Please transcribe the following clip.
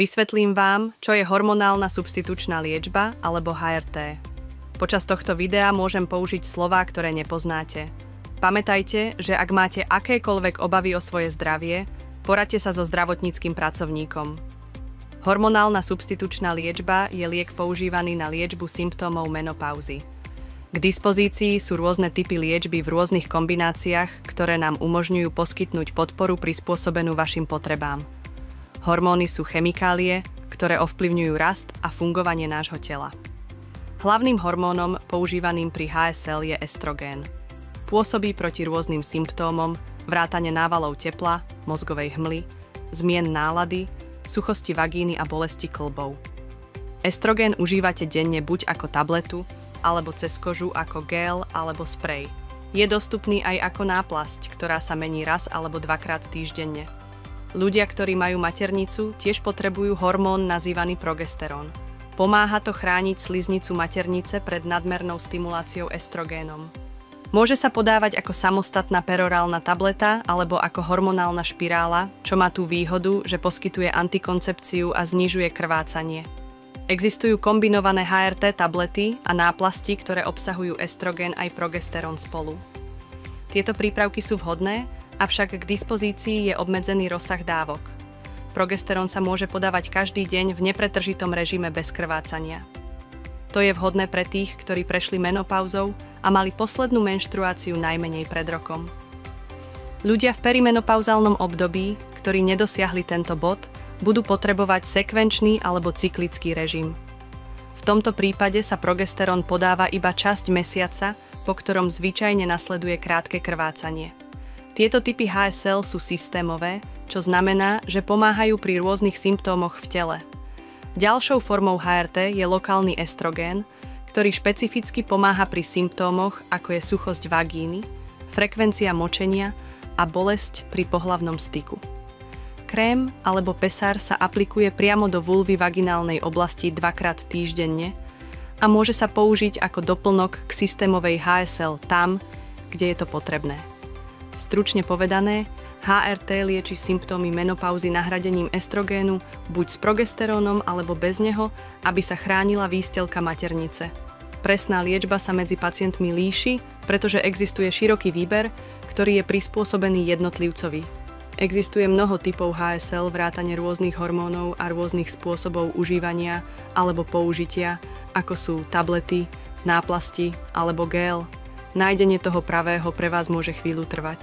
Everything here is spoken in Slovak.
Vysvetlím vám, čo je hormonálna substitučná liečba alebo HRT. Počas tohto videa môžem použiť slová, ktoré nepoznáte. Pamätajte, že ak máte akékoľvek obavy o svoje zdravie, poradte sa so zdravotníckym pracovníkom. Hormonálna substitučná liečba je liek používaný na liečbu symptómov menopauzy. K dispozícii sú rôzne typy liečby v rôznych kombináciách, ktoré nám umožňujú poskytnúť podporu prispôsobenú vašim potrebám. Hormóny sú chemikálie, ktoré ovplyvňujú rast a fungovanie nášho tela. Hlavným hormónom používaným pri HSL je estrogén. Pôsobí proti rôznym symptómom, vrátane návalov tepla, mozgovej hmly, zmien nálady, suchosti vagíny a bolesti kĺbov. Estrogén užívate denne buď ako tabletu, alebo cez kožu ako gel alebo sprej. Je dostupný aj ako náplasť, ktorá sa mení raz alebo dvakrát týždenne. Ľudia, ktorí majú maternicu, tiež potrebujú hormón nazývaný progesterón. Pomáha to chrániť sliznicu maternice pred nadmernou stimuláciou estrogénom. Môže sa podávať ako samostatná perorálna tableta alebo ako hormonálna špirála, čo má tú výhodu, že poskytuje antikoncepciu a znižuje krvácanie. Existujú kombinované HRT tablety a náplasti, ktoré obsahujú estrogén aj progesterón spolu. Tieto prípravky sú vhodné, avšak k dispozícii je obmedzený rozsah dávok. Progesterón sa môže podávať každý deň v nepretržitom režime bez krvácania. To je vhodné pre tých, ktorí prešli menopauzou a mali poslednú menštruáciu najmenej pred rokom. Ľudia v perimenopauzálnom období, ktorí nedosiahli tento bod, budú potrebovať sekvenčný alebo cyklický režim. V tomto prípade sa progesterón podáva iba časť mesiaca, po ktorom zvyčajne nasleduje krátke krvácanie. Tieto typy HSL sú systémové, čo znamená, že pomáhajú pri rôznych symptómoch v tele. Ďalšou formou HRT je lokálny estrogén, ktorý špecificky pomáha pri symptómoch, ako je suchosť vagíny, frekvencia močenia a bolesť pri pohlavnom styku. Krém alebo pesár sa aplikuje priamo do vulvy vaginálnej oblasti dvakrát týždenne a môže sa použiť ako doplnok k systémovej HSL tam, kde je to potrebné. Stručne povedané, HRT lieči symptómy menopauzy nahradením estrogénu buď s progesterónom alebo bez neho, aby sa chránila výstelka maternice. Presná liečba sa medzi pacientmi líši, pretože existuje široký výber, ktorý je prispôsobený jednotlivcovi. Existuje mnoho typov HSL vrátane rôznych hormónov a rôznych spôsobov užívania alebo použitia, ako sú tablety, náplasti alebo gel. Nájdenie toho pravého pre vás môže chvíľu trvať.